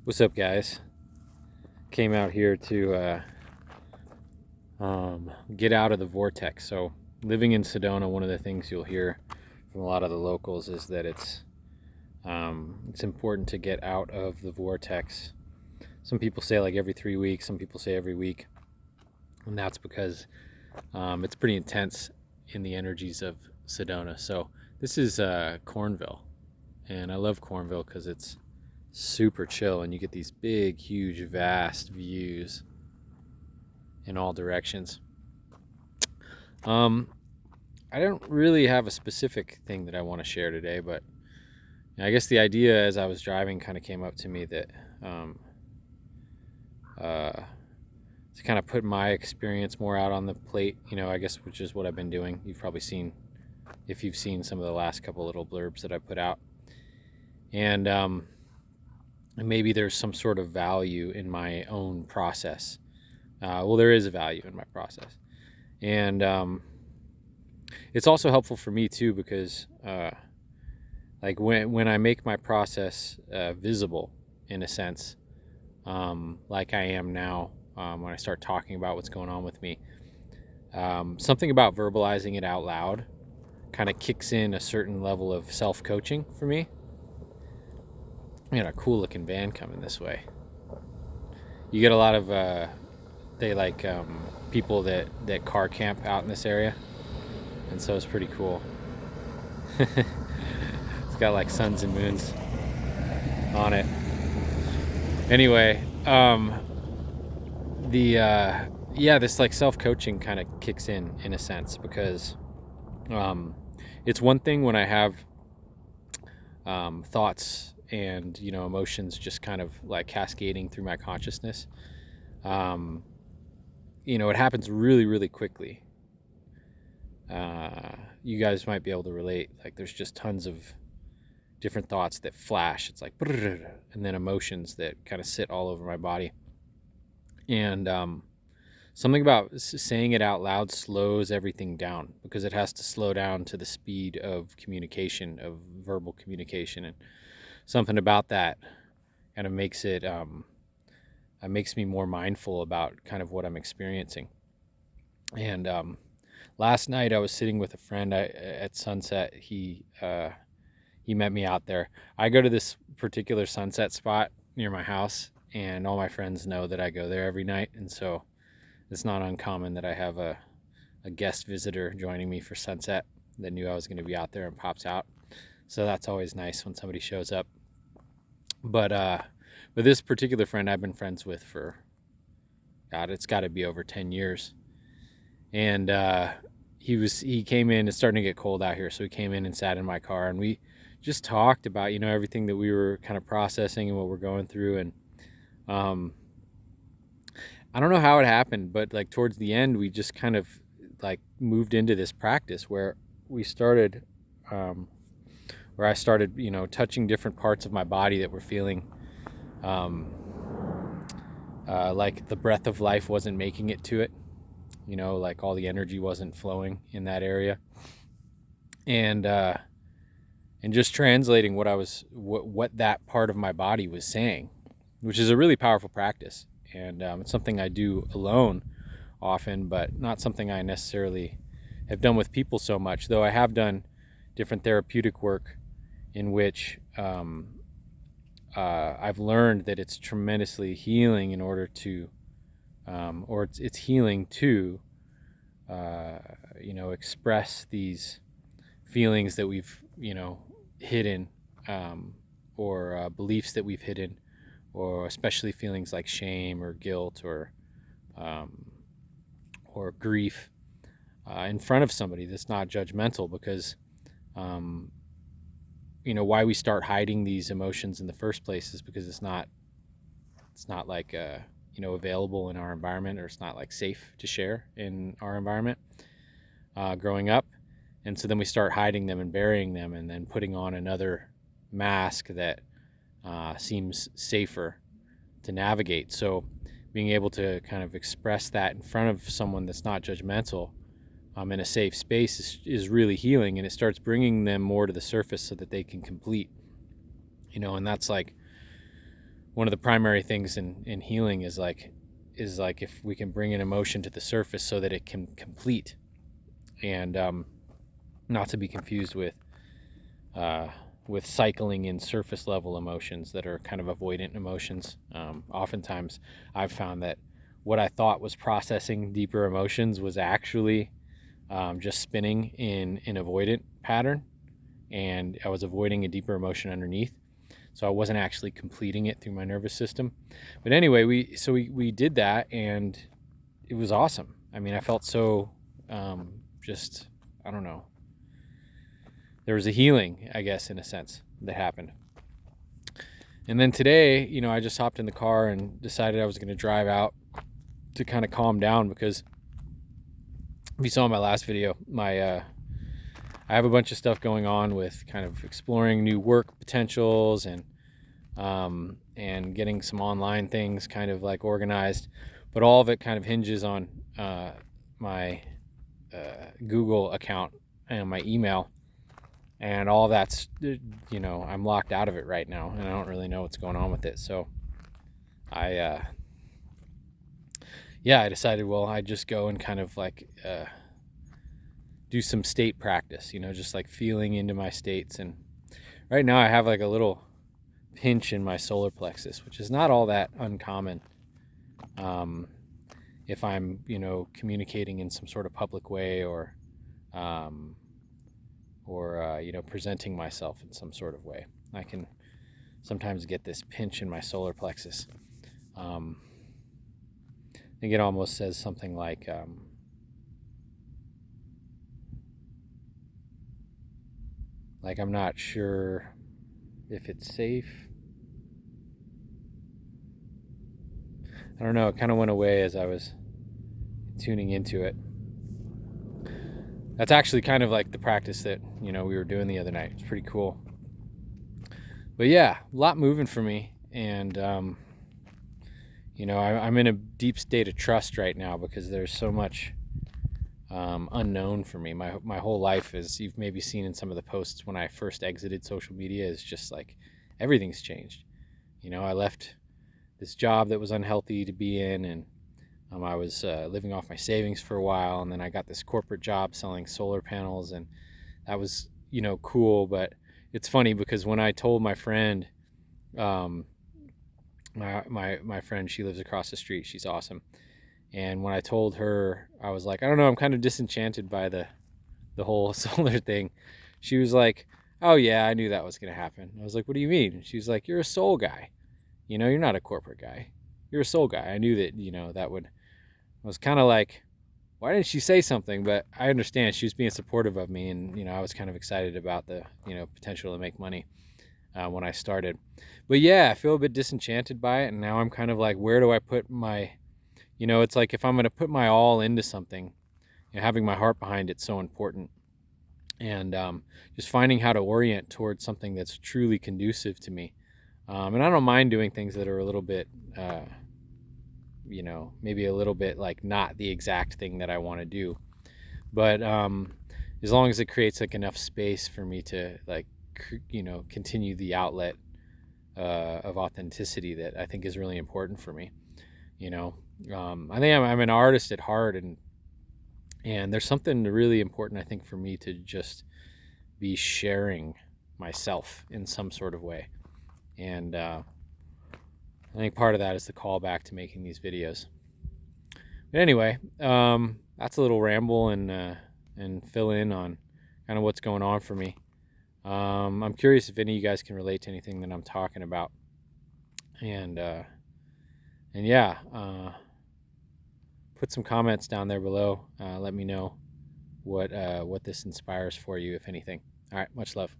What's up, guys? Came out here to get out of the vortex. So, living in Sedona, one of the things you'll hear from a lot of the locals is that it's important to get out of the vortex. Some people say like every 3 weeks. Some people say every week, and that's because it's pretty intense in the energies of Sedona. So, this is Cornville, and I love Cornville because it's super chill and you get these big, huge, vast views in all directions. Um, I don't really have a specific thing that I want to share today, but I guess the idea as I was driving kind of came up to me that um, uh, to kind of put my experience more out on the plate, I guess, which is what I've been doing. You've probably seen, if you've seen some of the last couple little blurbs that I put out. And maybe there's some sort of value in my own process. Well, there is a value in my process. And it's also helpful for me too because like when I make my process visible in a sense, like I am now, when I start talking about what's going on with me, something about verbalizing it out loud kind of kicks in a certain level of self-coaching for me. I got a cool looking van coming this way. You get a lot of people that car camp out in this area, and so it's pretty cool. It's got like suns and moons on it. Anyway, this like self-coaching kind of kicks in a sense because it's one thing when I have thoughts and emotions just kind of like cascading through my consciousness. It happens really, really quickly. You guys might be able to relate. Like there's just tons of different thoughts that flash. It's like, and then emotions that kind of sit all over my body. And something about saying it out loud slows everything down because it has to slow down to the speed of communication, of verbal communication. And something about that kind of makes me more mindful about kind of what I'm experiencing. And last night I was sitting with a friend at sunset. He met me out there. I go to this particular sunset spot near my house, and all my friends know that I go there every night. And so it's not uncommon that I have a guest visitor joining me for sunset that knew I was going to be out there and pops out. So that's always nice when somebody shows up. But this particular friend I've been friends with for, God, it's got to be over 10 years. And he came in. It's starting to get cold out here, so he came in and sat in my car, and we just talked about everything that we were kind of processing and what we're going through. And I don't know how it happened, but like towards the end, we just kind of like moved into this practice where we started, where I started, touching different parts of my body that were feeling like the breath of life wasn't making it to it. Like all the energy wasn't flowing in that area. And just translating what that part of my body was saying, which is a really powerful practice. And it's something I do alone often, but not something I necessarily have done with people so much, though I have done different therapeutic work in which I've learned that it's tremendously healing in order to, or it's healing to, express these feelings that we've, hidden, or beliefs that we've hidden, or especially feelings like shame or guilt or grief in front of somebody that's not judgmental, because why we start hiding these emotions in the first place is because it's not like available in our environment, or it's not like safe to share in our environment growing up. And so then we start hiding them and burying them, and then putting on another mask that seems safer to navigate. So being able to kind of express that in front of someone that's not judgmental, in a safe space, is really healing, and it starts bringing them more to the surface so that they can complete. And that's like one of the primary things in healing is like if we can bring an emotion to the surface so that it can complete, and not to be confused with cycling in surface level emotions that are kind of avoidant emotions. Oftentimes I've found that what I thought was processing deeper emotions was actually just spinning in an avoidant pattern, and I was avoiding a deeper emotion underneath. So I wasn't actually completing it through my nervous system. But anyway, we did that, and it was awesome. I mean, I felt so just, I don't know. There was a healing, I guess, in a sense, that happened. And then today, I just hopped in the car and decided I was going to drive out to kind of calm down, because if you saw my last video, I have a bunch of stuff going on with kind of exploring new work potentials and getting some online things kind of like organized, but all of it kind of hinges on my Google account and my email, and all that's, I'm locked out of it right now, and I don't really know what's going on with it. So I decided, well, I'd just go and kind of like do some state practice, just like feeling into my states. And right now I have like a little pinch in my solar plexus, which is not all that uncommon if I'm, communicating in some sort of public way, or presenting myself in some sort of way. I can sometimes get this pinch in my solar plexus. I think it almost says something like, I'm not sure if it's safe. I don't know, it kind of went away as I was tuning into it. That's actually kind of like the practice that, we were doing the other night. It's pretty cool. But yeah, a lot moving for me. And, I'm in a deep state of trust right now, because there's so much unknown for me. My whole life, as you've maybe seen in some of the posts when I first exited social media, is just like everything's changed. I left this job that was unhealthy to be in, and I was living off my savings for a while, and then I got this corporate job selling solar panels, and that was, cool. But it's funny, because when I told my friend, my friend, she lives across the street, she's awesome, and when I told her, I was like, I don't know, I'm kind of disenchanted by the whole solar thing. She was like, oh yeah, I knew that was going to happen. I was like, what do you mean? She was like, you're a soul guy. You're not a corporate guy. You're a soul guy. I knew that, that would. I was kind of like, why didn't she say something? But I understand she was being supportive of me, and I was kind of excited about the potential to make money when I started. But yeah, I feel a bit disenchanted by it, and now I'm kind of like, where do I put my, it's like, if I'm going to put my all into something, having my heart behind it's so important, and just finding how to orient towards something that's truly conducive to me. And I don't mind doing things that are a little bit maybe a little bit like not the exact thing that I want to do, but as long as it creates like enough space for me to like continue the outlet of authenticity that I think is really important for me. I think I'm an artist at heart, and there's something really important, I think, for me to just be sharing myself in some sort of way. And I think part of that is the callback to making these videos. But anyway, that's a little ramble and fill in on kind of what's going on for me. I'm curious if any of you guys can relate to anything that I'm talking about. And yeah, put some comments down there below. Let me know what this inspires for you, if anything. All right, much love.